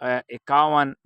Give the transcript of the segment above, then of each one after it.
51,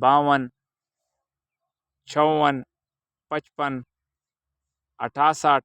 52, 54, 55, 68,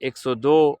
102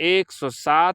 107,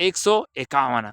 151।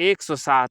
107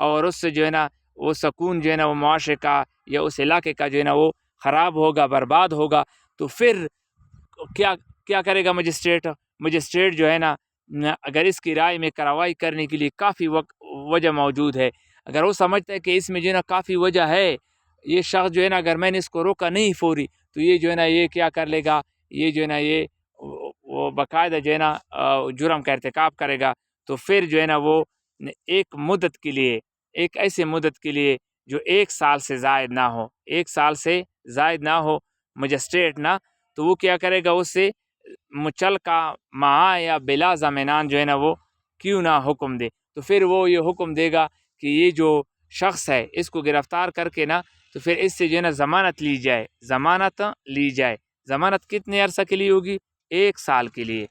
اور اس سے جو ہے نا وہ سکون جو ہے نا وہ معاشرے کا یا اس علاقے کا جو ہے نا وہ خراب ہوگا، برباد ہوگا، تو پھر کیا کیا کرے گا مجسٹریٹ جو ہے نا اگر اس کی رائے میں کارروائی کرنے کے لیے کافی وجہ موجود ہے، اگر وہ سمجھتا ہے کہ اس میں جو ہے نا کافی وجہ ہے، یہ شخص جو ہے نا اگر میں نے اس کو روکا نہیں فوری تو یہ جو ہے نا یہ کیا کر لے گا، یہ جو ہے نا یہ وہ باقاعدہ جو ہے نا جرم کا ارتکاب کرے گا، تو پھر جو ہے نا وہ ایک مدت کے لیے، ایک ایسے مدت کے لیے جو 1 سال سے زائد نہ ہو، 1 سال سے زائد نہ ہو مجسٹریٹ نا، تو وہ کیا کرے گا، اس سے مچلقہ معا یا بلا ضمانت جو ہے نا وہ کیوں نہ حکم دے، تو پھر وہ یہ حکم دے گا کہ یہ جو شخص ہے اس کو گرفتار کر کے نا تو پھر اس سے جو ہے نا ضمانت لی جائے، ضمانت کتنے عرصہ کے لیے ہوگی؟ 1 سال کے لیے۔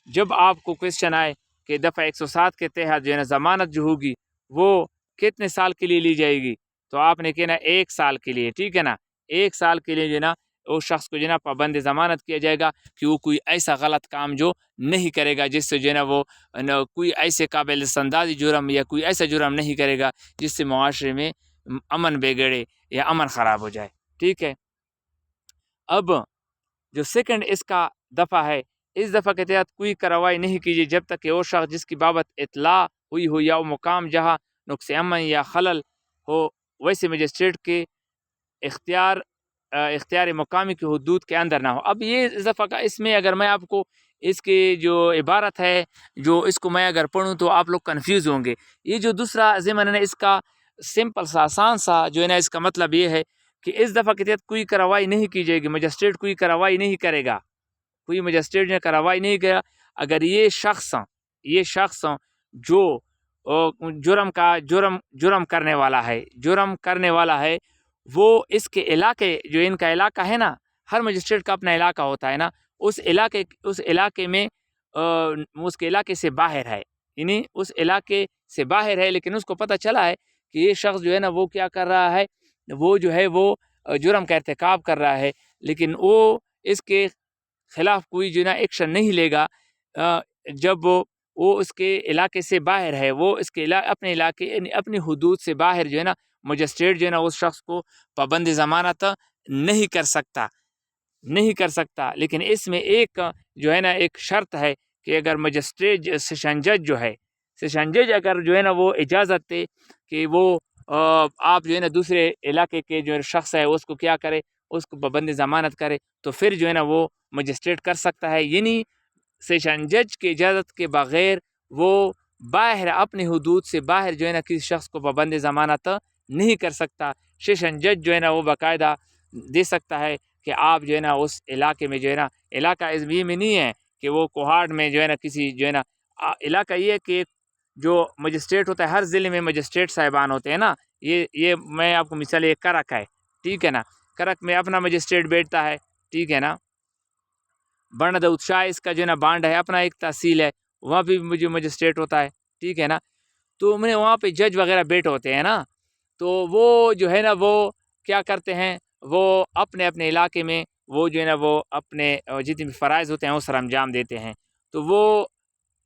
جب آپ کو کوشچن آئے کہ دفعہ 107 کے تحت جو ہے نا ضمانت جو ہوگی وہ کتنے سال کے لیے لی جائے گی، تو آپ نے کہنا 1 سال کے لیے، ٹھیک ہے نا، 1 سال کے لیے جو ہے نا اس شخص کو جو ہے نا پابند ضمانت کیا جائے گا کہ وہ کوئی ایسا غلط کام جو نہیں کرے گا جس سے جو ہے نا وہ کوئی ایسے قابل سندازی جرم یا کوئی ایسا جرم نہیں کرے گا جس سے معاشرے میں امن بگڑے یا امن خراب ہو جائے، ٹھیک ہے۔ اب جو سیکنڈ اس کا دفعہ ہے، اس دفعہ کے تحت کوئی کارروائی نہیں کیجیے جب تک کہ وہ شخص جس کی بابت اطلاع ہوئی ہو یا وہ مقام جہاں نقص امن یا خلل ہو ویسے مجسٹریٹ کے اختیار مقامی کی حدود کے اندر نہ ہو۔ اب یہ اس دفعہ کا اس میں اگر میں آپ کو اس کی جو عبارت ہے جو اس کو میں اگر پڑھوں تو آپ لوگ کنفیوز ہوں گے۔ یہ جو دوسرا ضمن ہے اس کا سمپل سا آسان سا جو ہے نا اس کا مطلب یہ ہے کہ اس دفعہ کے تحت کوئی کارروائی نہیں کی جائے گی، مجسٹریٹ کوئی کارروائی نہیں کرے گا، کوئی مجسٹریٹ نے کارروائی نہیں کیا اگر یہ شخص جو جرم کرنے والا ہے وہ اس کے علاقے جو ان کا علاقہ ہے نا، ہر مجسٹریٹ کا اپنا علاقہ ہوتا ہے نا، اس علاقے میں اس کے علاقے سے باہر ہے، یعنی اس علاقے سے باہر ہے لیکن اس کو پتہ چلا ہے کہ یہ شخص جو ہے نا وہ کیا کر رہا ہے، وہ جو ہے وہ جرم کا ارتکاب کر رہا ہے، لیکن وہ اس کے خلاف کوئی جو ہے نا ایکشن نہیں لے گا جب وہ اس کے علاقے سے باہر ہے، وہ اس کے اپنے علاقے یعنی اپنی حدود سے باہر جو ہے نا مجسٹریٹ جو ہے نا اس شخص کو پابند ضمانت نہیں کر سکتا، لیکن اس میں ایک جو ہے نا ایک شرط ہے کہ اگر مجسٹریٹ سیشن جج اگر جو ہے نا وہ اجازت دے کہ وہ آپ جو ہے نا دوسرے علاقے کے جو شخص ہے اس کو کیا کرے، اس کو پابند ضمانت کرے، تو پھر جو ہے نا وہ مجسٹریٹ کر سکتا ہے، یعنی سیشن جج کی اجازت کے بغیر وہ باہر اپنی حدود سے باہر جو ہے نا کسی شخص کو پابند ضمانت نہیں کر سکتا۔ سیشن جج جو ہے نا وہ باقاعدہ دے سکتا ہے کہ آپ جو ہے نا اس علاقے میں جو ہے نا علاقہ اس میں نہیں ہے کہ وہ کوہاٹ میں جو ہے نا کسی جو ہے نا علاقہ یہ ہے کہ جو مجسٹریٹ ہوتا ہے ہر ضلع میں مجسٹریٹ صاحبان ہوتے ہیں نا، یہ میں آپ کو مثال ایک کرک ہے، ٹھیک ہے نا، کرک میں اپنا مجسٹریٹ بیٹھتا ہے، ٹھیک ہے نا، بنڈ دود شاہ اس کا جو ہے نا بانڈ ہے، اپنا ایک تحصیل ہے، وہاں پہ مجھے مجسٹریٹ ہوتا ہے، ٹھیک ہے نا، تو میں وہاں پہ جج وغیرہ بیٹھ ہوتے ہیں نا، تو وہ جو ہے نا وہ کیا کرتے ہیں، وہ اپنے علاقے میں وہ جو ہے نا وہ اپنے جتنے بھی فرائض ہوتے ہیں وہ سر انجام دیتے ہیں، تو وہ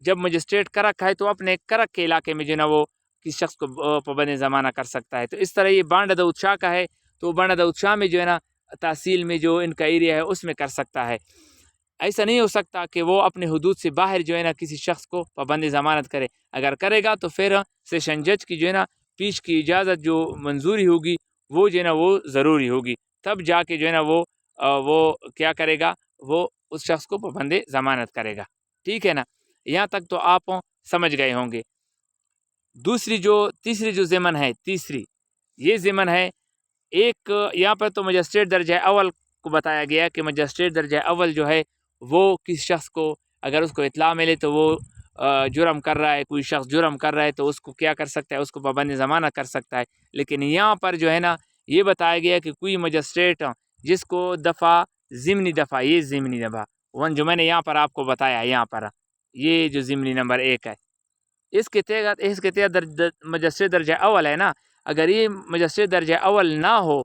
جب مجسٹریٹ کرک ہے تو اپنے کرک کے علاقے میں جو ہے نا وہ کسی شخص کو پابند ضمانت کر سکتا ہے، تو اس طرح یہ بانڈ دود شاہ کا ہے تو بانڈ دود شاہ میں جو ہے نا تحصیل میں جو ان کا ایریا ہے اس میں کر سکتا ہے۔ ایسا نہیں ہو سکتا کہ وہ اپنے حدود سے باہر جو ہے نا کسی شخص کو پابند ضمانت کرے، اگر کرے گا تو پھر سیشن جج کی جو ہے نا پیش کی اجازت جو منظوری ہوگی وہ جو ہے نا وہ ضروری ہوگی، تب جا کے جو ہے نا وہ کیا کرے گا، وہ اس شخص کو پابند ضمانت کرے گا، ٹھیک ہے نا، یہاں تک تو آپ سمجھ گئے ہوں گے۔ تیسری جو ضمن ہے، یہ ضمن ہے ایک یہاں پر تو مجسٹریٹ درجہ اول کو بتایا گیا کہ مجسٹریٹ درجہ اول جو ہے وہ کسی شخص کو اگر اس کو اطلاع ملے تو وہ جرم کر رہا ہے، کوئی شخص جرم کر رہا ہے تو اس کو کیا کر سکتا ہے، اس کو پابند ضمانت کر سکتا ہے، لیکن یہاں پر جو ہے نا یہ بتایا گیا کہ کوئی مجسٹریٹ جس کو ضمنی دفعہ ون جو میں نے یہاں پر آپ کو بتایا، یہاں پر یہ جو ضمنی نمبر 1 ہے اس کے تحت مجسٹریٹ درجہ اول ہے نا، اگر یہ مجسٹریٹ درجہ اول نہ ہو،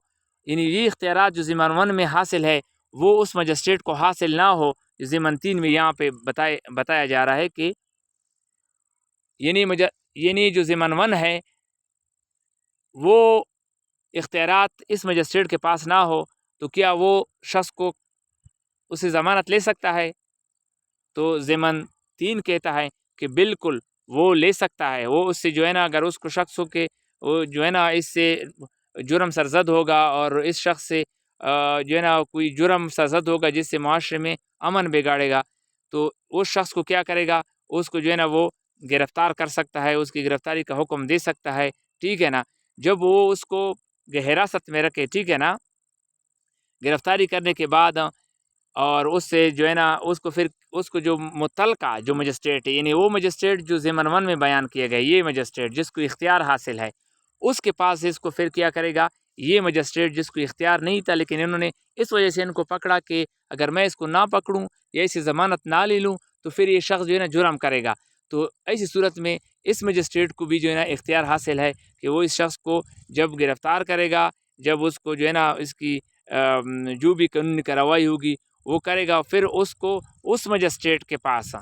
یعنی یہ اختیارات جو ضمن 1 میں حاصل ہے وہ اس مجسٹریٹ کو حاصل نہ ہو، ضمن 3 میں یہاں پہ بتایا جا رہا ہے کہ یعنی جو ضمن 1 ہے وہ اختیارات اس مجسٹریٹ کے پاس نہ ہو تو کیا وہ شخص کو اسے ضمانت لے سکتا ہے؟ تو ضمن 3 کہتا ہے کہ بالکل وہ لے سکتا ہے. وہ اس سے جو ہے نا اگر اس کو شخص ہو کہ وہ جو ہے نا اس سے جرم سرزد ہوگا اور اس شخص سے جو ہے نا کوئی جرم سرزد ہوگا جس سے معاشرے میں امن بگاڑے گا، تو اس شخص کو کیا کرے گا؟ اس کو جو ہے نا وہ گرفتار کر سکتا ہے، اس کی گرفتاری کا حکم دے سکتا ہے. ٹھیک ہے نا. جب وہ اس کو حراست میں رکھے، ٹھیک ہے نا، گرفتاری کرنے کے بعد اور اس سے جو ہے نا اس کو پھر اس کو جو متعلقہ جو مجسٹریٹ ہے، یعنی وہ مجسٹریٹ جو ضمن 1 میں بیان کیے گئے، یہ مجسٹریٹ جس کو اختیار حاصل ہے، اس کے پاس اس کو پھر کیا کرے گا؟ یہ مجسٹریٹ جس کو اختیار نہیں تھا لیکن انہوں نے اس وجہ سے ان کو پکڑا کہ اگر میں اس کو نہ پکڑوں یا اسے ضمانت نہ لے لوں تو پھر یہ شخص جو ہے نا جرم کرے گا. تو ایسی صورت میں اس مجسٹریٹ کو بھی جو ہے نا اختیار حاصل ہے کہ وہ اس شخص کو جب گرفتار کرے گا، جب اس کو جو ہے نا اس کی جو بھی قانونی کارروائی ہوگی وہ کرے گا، پھر اس کو اس مجسٹریٹ کے پاس،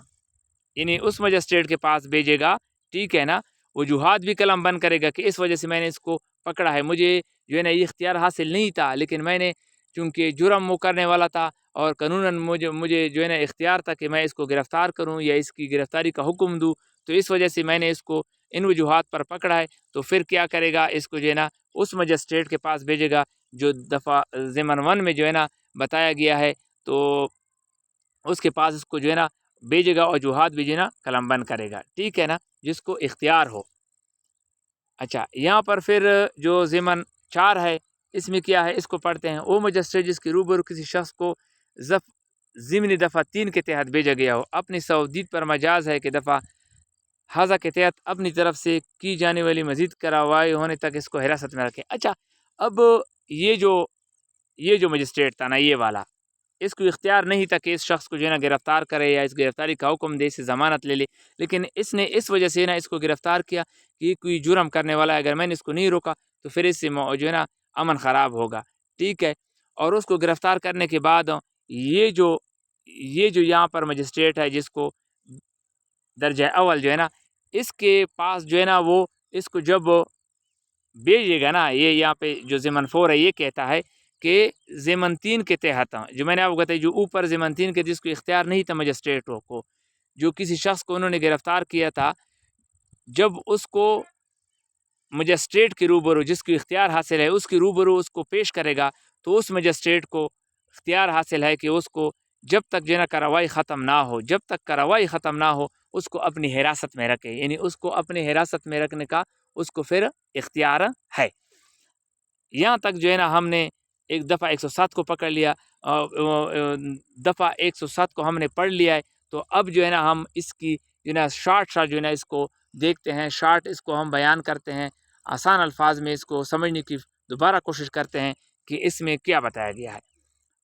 یعنی اس مجسٹریٹ کے پاس بھیجے گا. ٹھیک ہے نا. وجوہات بھی قلم بند کرے گا کہ اس وجہ سے میں نے اس کو پکڑا ہے، مجھے جو ہے نا یہ اختیار حاصل نہیں تھا لیکن میں نے چونکہ جرم وہ کرنے والا تھا اور قانوناً مجھے جو ہے نا اختیار تھا کہ میں اس کو گرفتار کروں یا اس کی گرفتاری کا حکم دوں، تو اس وجہ سے میں نے اس کو ان وجوہات پر پکڑا ہے. تو پھر کیا کرے گا؟ اس کو جو ہے نا اس مجسٹریٹ کے پاس بھیجے گا جو دفعہ ضمن 1 میں جو ہے نا بتایا گیا ہے. تو اس کے پاس اس کو جو ہے نا بھیجے گا، وجوہات بھی جو ہے نا قلم بند کرے گا. ٹھیک ہے نا، جس کو اختیار ہو. اچھا، یہاں پر پھر جو ضمن 4 ہے اس میں کیا ہے؟ اس کو پڑھتے ہیں. وہ مجسٹریٹ جس کے روبرو کسی شخص کو ضمنی دفعہ 3 کے تحت بھیجا گیا ہو، اپنی سعودیت پر مجاز ہے کہ دفعہ ہزا کے تحت اپنی طرف سے کی جانے والی مزید کارروائی ہونے تک اس کو حراست میں رکھیں. اچھا، اب یہ جو مجسٹریٹ تھا نا، یہ والا، اس کو اختیار نہیں تھا کہ اس شخص کو جو ہے نا گرفتار کرے یا اس گرفتاری کا حکم دے، اسے ضمانت لے لے، لیکن اس نے اس وجہ سے نا اس کو گرفتار کیا کہ یہ کوئی جرم کرنے والا ہے، اگر میں نے اس کو نہیں روکا تو پھر اس سے جو ہے نا امن خراب ہوگا. ٹھیک ہے. اور اس کو گرفتار کرنے کے بعد یہ جو یہاں پر مجسٹریٹ ہے جس کو درجہ اول جو ہے نا، اس کے پاس جو ہے نا وہ اس کو جب بھیجے گا نا، یہ یہاں پہ جو ضمن 4 ہے یہ کہتا ہے کہ ضمن 3 کے تحت، جو میں نے آپ کو بتایا جو اوپر ضمن 3 کے جس کو اختیار نہیں تھا مجسٹریٹوں کو، جو کسی شخص کو انہوں نے گرفتار کیا تھا، جب اس کو مجسٹریٹ کے روبرو جس کو اختیار حاصل ہے اس کے روبرو اس کو پیش کرے گا، تو اس مجسٹریٹ کو اختیار حاصل ہے کہ اس کو جب تک جو ہے نا کارروائی ختم نہ ہو اس کو اپنی حراست میں رکھے، یعنی اس کو اپنی حراست میں رکھنے کا اس کو پھر اختیار ہے. یہاں تک جو ہے نا ہم نے ایک دفعہ 107 کو پکڑ لیا، دفعہ 107 کو ہم نے پڑھ لیا ہے. تو اب جو ہے نا ہم اس کی جو ہے نا شارٹ جو ہے نا اس کو دیکھتے ہیں، شارٹ اس کو ہم بیان کرتے ہیں، آسان الفاظ میں اس کو سمجھنے کی دوبارہ کوشش کرتے ہیں کہ اس میں کیا بتایا گیا ہے.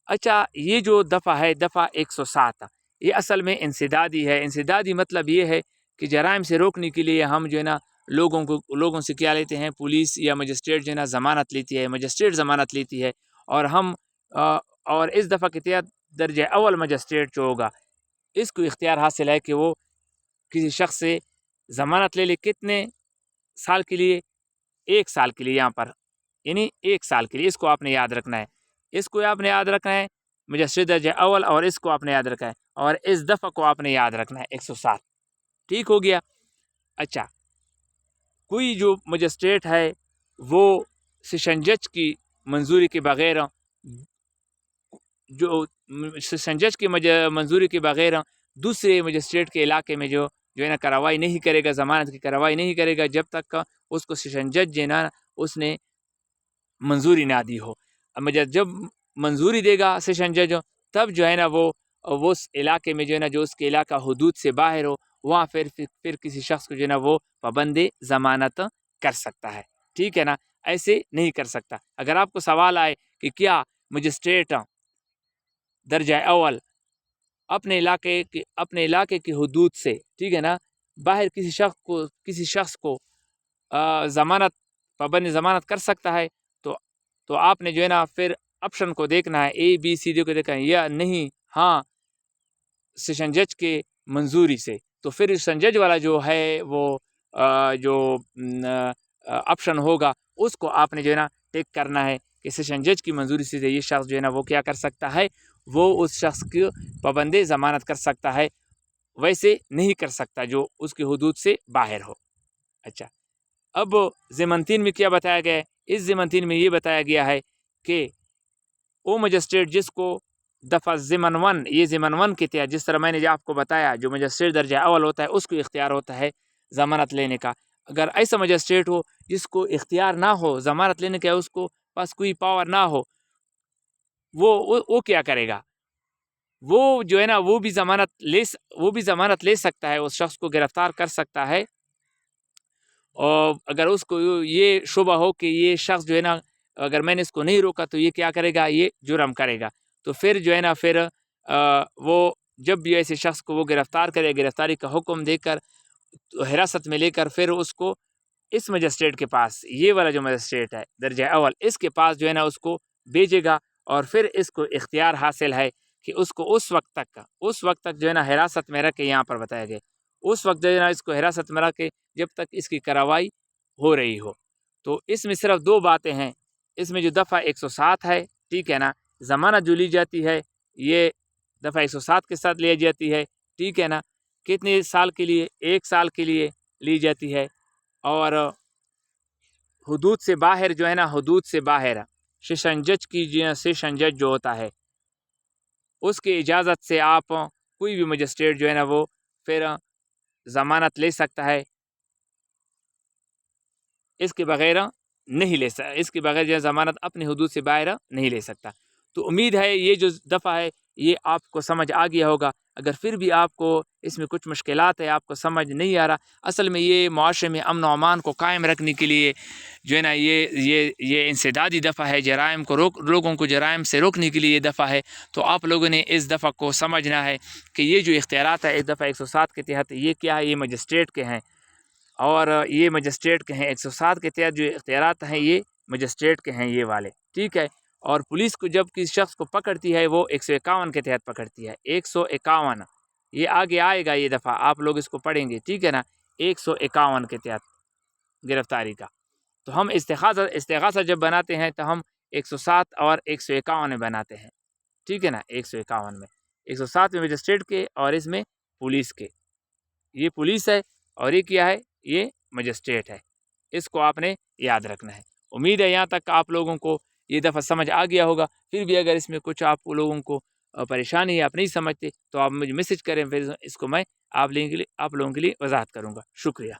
اچھا، یہ جو دفعہ ہے دفعہ 107، یہ اصل میں انسدادی ہے. انسدادی مطلب یہ ہے کہ جرائم سے روکنے کے لیے ہم جو ہے نا لوگوں سے کیا لیتے ہیں؟ پولیس یا مجسٹریٹ جو ہے نا ضمانت لیتی ہے، مجسٹریٹ ضمانت لیتی ہے، اور ہم اور اس دفعہ کے تحت درجہ اول مجسٹریٹ جو ہوگا اس کو اختیار حاصل ہے کہ وہ کسی شخص سے ضمانت لے لے. کتنے سال کے لیے؟ 1 سال کے لیے. یہاں پر یعنی 1 سال کے لیے. اس کو آپ نے یاد رکھنا ہے، اس کو آپ نے یاد رکھنا ہے، مجسٹریٹ درجہ اول، اور اس کو آپ نے یاد رکھنا ہے، اور اس دفعہ کو آپ نے یاد رکھنا ہے 107. ٹھیک ہو گیا. اچھا، کوئی جو مجسٹریٹ ہے وہ سیشن جج کی منظوری کے بغیر دوسرے مجسٹریٹ کے علاقے میں جو ہے نا کارروائی نہیں کرے گا، ضمانت کی کارروائی نہیں کرے گا جب تک اس کو سیشن جج جو ہے نا اس نے منظوری نہ دی ہو. جب منظوری دے گا سیشن جج تب جو ہے نا وہ اس علاقے میں جو ہے نا جو اس کے علاقہ حدود سے باہر ہو وہاں پھر کسی شخص کو جو ہے نا وہ پابند ضمانت کر سکتا ہے. ٹھیک ہے نا، ایسے نہیں کر سکتا. اگر آپ کو سوال آئے کہ کیا مجسٹریٹ درجہ اول اپنے علاقے کی حدود سے، ٹھیک ہے نا، باہر کسی شخص کو پابند ضمانت کر سکتا ہے، تو آپ نے جو ہے نا پھر آپشن کو دیکھنا ہے، اے بی سی ڈی کو دیکھنا ہے، یا نہیں ہاں سیشن جج کے منظوری سے. تو پھر سیشن جج والا جو ہے وہ جو آپشن ہوگا اس کو آپ نے جو ہے نا ٹیک کرنا ہے کہ سیشن جج کی منظوری سے یہ شخص جو ہے نا وہ کیا کر سکتا ہے، وہ اس شخص کی پابند ضمانت کر سکتا ہے، ویسے نہیں کر سکتا جو اس کی حدود سے باہر ہو۔ اچھا، اب ضمن 3 میں کیا بتایا گیا ہے؟ اس ضمن 3 میں یہ بتایا گیا ہے کہ وہ مجسٹریٹ جس کو دفعہ ضمن 1، یہ ضمن 1 کے تحت جس طرح میں نے آپ کو بتایا جو مجسٹریٹ درجہ اول ہوتا ہے اس کو اختیار ہوتا ہے ضمانت لینے کا۔ اگر ایسا مجسٹریٹ ہو جس کو اختیار نہ ہو ضمانت لینے کا، اس کو پاس کوئی پاور نہ ہو، وہ کیا کرے گا؟ وہ جو ہے نا وہ بھی ضمانت لے سکتا ہے، اس شخص کو گرفتار کر سکتا ہے، اور اگر اس کو یہ شبہ ہو کہ یہ شخص جو ہے نا اگر میں نے اس کو نہیں روکا تو یہ کیا کرے گا، یہ جرم کرے گا، تو پھر جو ہے نا پھر وہ جب بھی ایسے شخص کو وہ گرفتار کرے، گرفتاری کا حکم دے کر حراست میں لے کر پھر اس کو اس مجسٹریٹ کے پاس، یہ والا جو مجسٹریٹ ہے درجہ اول، اس کے پاس جو ہے نا اس کو بھیجے گا، اور پھر اس کو اختیار حاصل ہے کہ اس کو اس وقت تک جو ہے نا حراست میں رکھے، یہاں پر بتایا گیا اس وقت جو ہے نا اس کو حراست میں رکھے جب تک اس کی کارروائی ہو رہی ہو۔ تو اس میں صرف 2 باتیں ہیں، اس میں جو دفعہ 107 ہے، ٹھیک ہے نا، ضمانت جو لی جاتی ہے یہ دفعہ 107 کے ساتھ لی جاتی ہے، ٹھیک ہے نا، کتنے سال کے لیے؟ 1 سال کے لیے لی جاتی ہے، اور حدود سے باہر جو ہے نا، حدود سے باہر سیشن جج جو ہوتا ہے اس کی اجازت سے آپ کوئی بھی مجسٹریٹ جو ہے نا وہ پھر ضمانت لے سکتا ہے، اس کے بغیر نہیں لے سکتا، اس کے بغیر جو ہے ضمانت اپنی حدود سے باہر نہیں لے سکتا۔ تو امید ہے یہ جو دفعہ ہے یہ آپ کو سمجھ آ گیا ہوگا۔ اگر پھر بھی آپ کو اس میں کچھ مشکلات ہے، آپ کو سمجھ نہیں آ رہا، اصل میں یہ معاشرے میں امن و امان کو قائم رکھنے کے لیے جو ہے نا یہ انسدادی دفعہ ہے، جرائم کو لوگوں کو جرائم سے روکنے کے لیے یہ دفعہ ہے۔ تو آپ لوگوں نے اس دفعہ کو سمجھنا ہے کہ یہ جو اختیارات ہے اس دفعہ 107 کے تحت یہ کیا ہے، یہ مجسٹریٹ کے ہیں، اور یہ مجسٹریٹ کے ہیں۔ 107 کے تحت جو اختیارات ہیں یہ مجسٹریٹ کے ہیں، یہ والے، ٹھیک ہے۔ اور پولیس کو جب کسی شخص کو پکڑتی ہے وہ 151 کے تحت پکڑتی ہے، 151، یہ آگے آئے گا یہ دفعہ، آپ لوگ اس کو پڑھیں گے، ٹھیک ہے نا، 151 کے تحت گرفتاری کا۔ تو ہم استغاثہ جب بناتے ہیں تو ہم 107 اور 151 میں بناتے ہیں، ٹھیک ہے نا، 151 میں، 107 میں مجسٹریٹ کے اور اس میں پولیس کے، یہ پولیس ہے اور یہ کیا ہے، یہ مجسٹریٹ ہے، اس کو آپ نے یاد رکھنا ہے۔ امید ہے یہاں تک آپ لوگوں کو یہ دفعہ سمجھ آ گیا ہوگا۔ پھر بھی اگر اس میں کچھ آپ لوگوں کو پریشانی ہے، آپ نہیں سمجھتے، تو آپ مجھے میسج کریں، پھر اس کو میں آپ لوگوں کے لیے وضاحت کروں گا۔ شکریہ۔